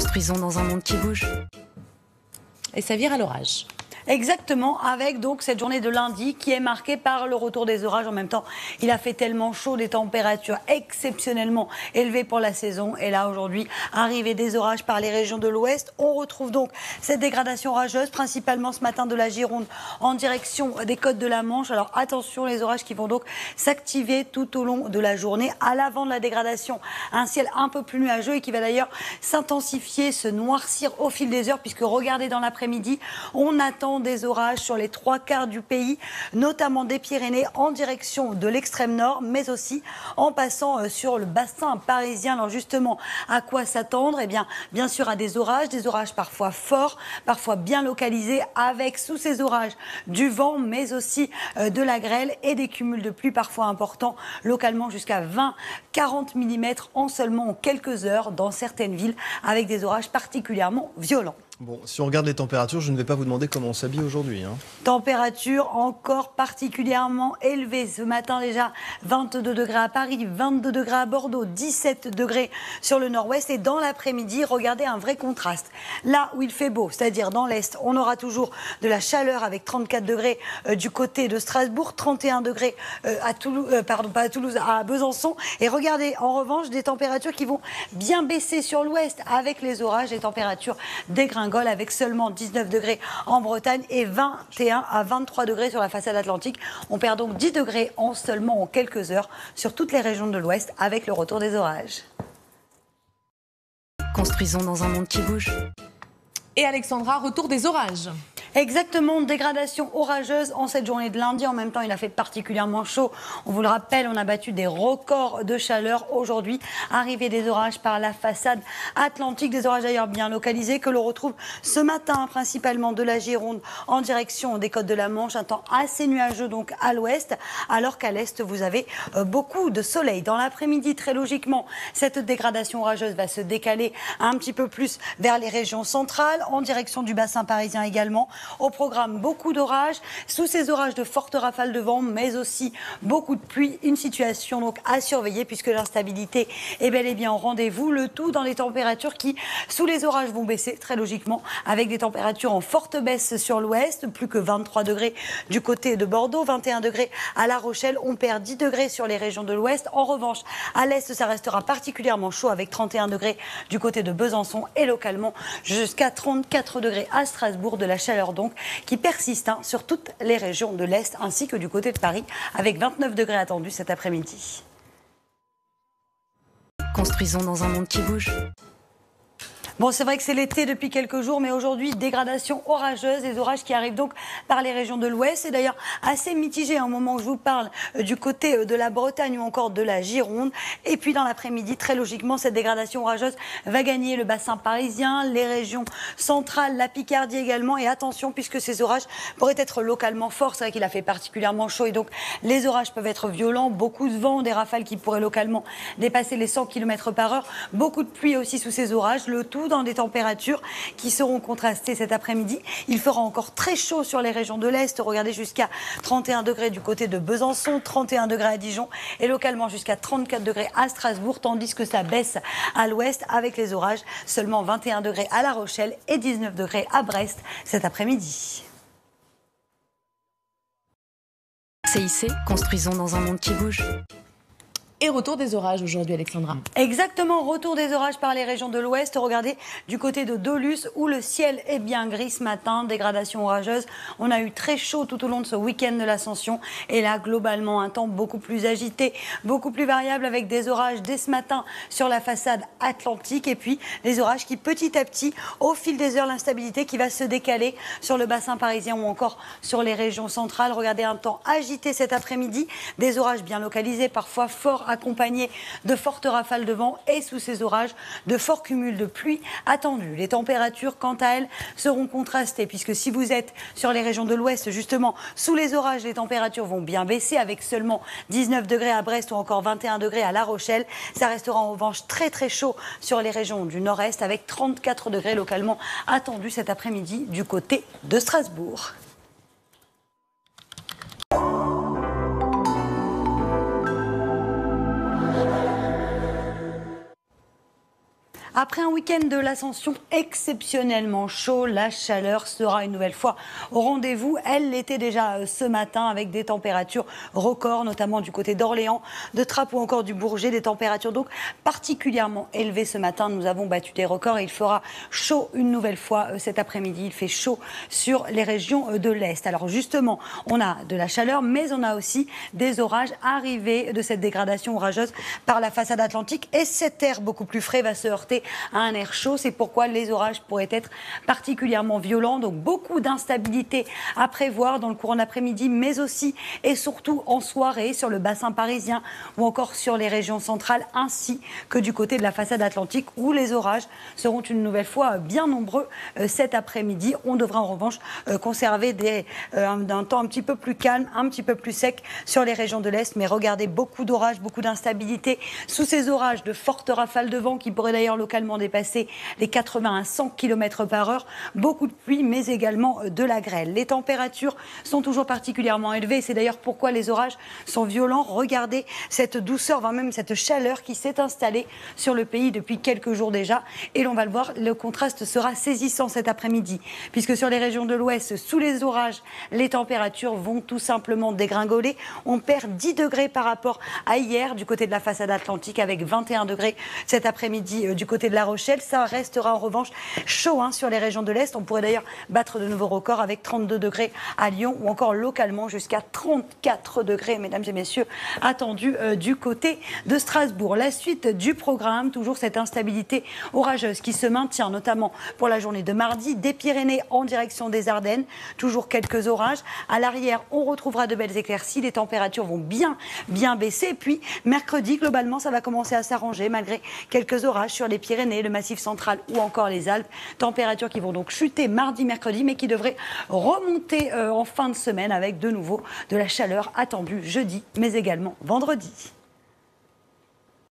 Construisons dans un monde qui bouge. Et ça vire à l'orage. Exactement, avec donc cette journée de lundi qui est marquée par le retour des orages. En même temps, il a fait tellement chaud, des températures exceptionnellement élevées pour la saison. Et là, aujourd'hui, arrivée des orages par les régions de l'Ouest. On retrouve donc cette dégradation orageuse, principalement ce matin de la Gironde en direction des côtes de la Manche. Alors attention, les orages qui vont donc s'activer tout au long de la journée. À l'avant de la dégradation, un ciel un peu plus nuageux et qui va d'ailleurs s'intensifier, se noircir au fil des heures, puisque regardez, dans l'après-midi, on attend des orages sur les 3/4 du pays, notamment des Pyrénées en direction de l'extrême nord, mais aussi en passant sur le bassin parisien. Alors justement, à quoi s'attendre? Eh bien sûr à des orages parfois forts, parfois bien localisés, avec sous ces orages du vent, mais aussi de la grêle et des cumuls de pluie parfois importants, localement jusqu'à 20-40 mm en seulement quelques heures dans certaines villes, avec des orages particulièrement violents. Bon, si on regarde les températures, je ne vais pas vous demander comment on s'habille aujourd'hui. Température encore particulièrement élevée. Ce matin déjà, 22 degrés à Paris, 22 degrés à Bordeaux, 17 degrés sur le nord-ouest. Et dans l'après-midi, regardez un vrai contraste. Là où il fait beau, c'est-à-dire dans l'est, on aura toujours de la chaleur avec 34 degrés du côté de Strasbourg, 31 degrés à Toulouse, pas à Toulouse, à Besançon. Et regardez, en revanche, des températures qui vont bien baisser sur l'ouest avec les orages. Les températures dégringolent avec seulement 19 degrés en Bretagne et 21 à 23 degrés sur la façade atlantique. On perd donc 10 degrés en seulement quelques heures sur toutes les régions de l'Ouest avec le retour des orages. Construisons dans un monde qui bouge. Et Alexandra, retour des orages. Exactement, dégradation orageuse en cette journée de lundi. En même temps, il a fait particulièrement chaud. On vous le rappelle, on a battu des records de chaleur aujourd'hui. Arrivée des orages par la façade atlantique, des orages d'ailleurs bien localisés que l'on retrouve ce matin, principalement de la Gironde en direction des côtes de la Manche. Un temps assez nuageux donc à l'ouest, alors qu'à l'est, vous avez beaucoup de soleil. Dans l'après-midi, très logiquement, cette dégradation orageuse va se décaler un petit peu plus vers les régions centrales, en direction du bassin parisien également. Au programme, beaucoup d'orages. Sous ces orages, de fortes rafales de vent, mais aussi beaucoup de pluie. Une situation donc à surveiller puisque l'instabilité est bel et bien au rendez-vous. Le tout dans les températures qui, sous les orages, vont baisser très logiquement, avec des températures en forte baisse sur l'ouest. Plus que 23 degrés du côté de Bordeaux, 21 degrés à La Rochelle. On perd 10 degrés sur les régions de l'ouest. En revanche, à l'est, ça restera particulièrement chaud avec 31 degrés du côté de Besançon et localement jusqu'à 34 degrés à Strasbourg. De la chaleur donc qui persiste sur toutes les régions de l'Est ainsi que du côté de Paris avec 29 degrés attendus cet après-midi. Construisons dans un monde qui bouge. Bon, c'est vrai que c'est l'été depuis quelques jours, mais aujourd'hui, dégradation orageuse, des orages qui arrivent donc par les régions de l'Ouest. C'est d'ailleurs assez mitigé au moment où je vous parle du côté de la Bretagne ou encore de la Gironde. Et puis dans l'après-midi, très logiquement, cette dégradation orageuse va gagner le bassin parisien, les régions centrales, la Picardie également. Et attention, puisque ces orages pourraient être localement forts. C'est vrai qu'il a fait particulièrement chaud et donc les orages peuvent être violents. Beaucoup de vent, des rafales qui pourraient localement dépasser les 100 km/h. Beaucoup de pluie aussi sous ces orages. Le tout dans des températures qui seront contrastées cet après-midi. Il fera encore très chaud sur les régions de l'Est. Regardez, jusqu'à 31 degrés du côté de Besançon, 31 degrés à Dijon et localement jusqu'à 34 degrés à Strasbourg, tandis que ça baisse à l'ouest avec les orages. Seulement 21 degrés à La Rochelle et 19 degrés à Brest cet après-midi. CIC, construisons dans un monde qui bouge. Et retour des orages aujourd'hui, Alexandra. Exactement, retour des orages par les régions de l'Ouest. Regardez du côté de Doluce où le ciel est bien gris ce matin, dégradation orageuse. On a eu très chaud tout au long de ce week-end de l'Ascension. Et là, globalement, un temps beaucoup plus agité, beaucoup plus variable avec des orages dès ce matin sur la façade atlantique. Et puis, des orages qui, petit à petit, au fil des heures, l'instabilité qui va se décaler sur le bassin parisien ou encore sur les régions centrales. Regardez, un temps agité cet après-midi. Des orages bien localisés, parfois forts, accompagnés de fortes rafales de vent et sous ces orages, de forts cumuls de pluie attendus. Les températures, quant à elles, seront contrastées puisque si vous êtes sur les régions de l'Ouest, justement, sous les orages, les températures vont bien baisser avec seulement 19 degrés à Brest ou encore 21 degrés à La Rochelle. Ça restera en revanche très très chaud sur les régions du Nord-Est avec 34 degrés localement attendus cet après-midi du côté de Strasbourg. Après un week-end de l'Ascension exceptionnellement chaud, la chaleur sera une nouvelle fois au rendez-vous. Elle l'était déjà ce matin avec des températures records, notamment du côté d'Orléans, de Trappes ou encore du Bourget. Des températures donc particulièrement élevées ce matin. Nous avons battu des records et il fera chaud une nouvelle fois cet après-midi. Il fait chaud sur les régions de l'Est. Alors justement, on a de la chaleur, mais on a aussi des orages arrivés de cette dégradation orageuse par la façade atlantique. Et cet air beaucoup plus frais va se heurter à un air chaud. C'est pourquoi les orages pourraient être particulièrement violents. Donc beaucoup d'instabilité à prévoir dans le courant d'après-midi, mais aussi et surtout en soirée sur le bassin parisien ou encore sur les régions centrales, ainsi que du côté de la façade atlantique où les orages seront une nouvelle fois bien nombreux cet après-midi. On devra en revanche conserver un temps un petit peu plus calme, un petit peu plus sec sur les régions de l'Est. Mais regardez, beaucoup d'orages, beaucoup d'instabilité. Sous ces orages, de fortes rafales de vent qui pourraient d'ailleurs localement dépasser les 80 à 100 km/h. Beaucoup de pluie, mais également de la grêle. Les températures sont toujours particulièrement élevées. C'est d'ailleurs pourquoi les orages sont violents. Regardez cette douceur, voire même cette chaleur qui s'est installée sur le pays depuis quelques jours déjà. Et l'on va le voir, le contraste sera saisissant cet après-midi. Puisque sur les régions de l'Ouest, sous les orages, les températures vont tout simplement dégringoler. On perd 10 degrés par rapport à hier du côté de la façade atlantique avec 21 degrés cet après-midi du côté de La Rochelle. Ça restera en revanche chaud sur les régions de l'Est. On pourrait d'ailleurs battre de nouveaux records avec 32 degrés à Lyon ou encore localement jusqu'à 34 degrés, mesdames et messieurs, attendus du côté de Strasbourg. La suite du programme, toujours cette instabilité orageuse qui se maintient notamment pour la journée de mardi, des Pyrénées en direction des Ardennes. Toujours quelques orages. À l'arrière, on retrouvera de belles éclaircies. Les températures vont bien baisser. Puis mercredi, globalement, ça va commencer à s'arranger malgré quelques orages sur les Pyrénées, le Massif central ou encore les Alpes. Températures qui vont donc chuter mardi, mercredi, mais qui devraient remonter en fin de semaine avec de nouveau de la chaleur attendue jeudi, mais également vendredi.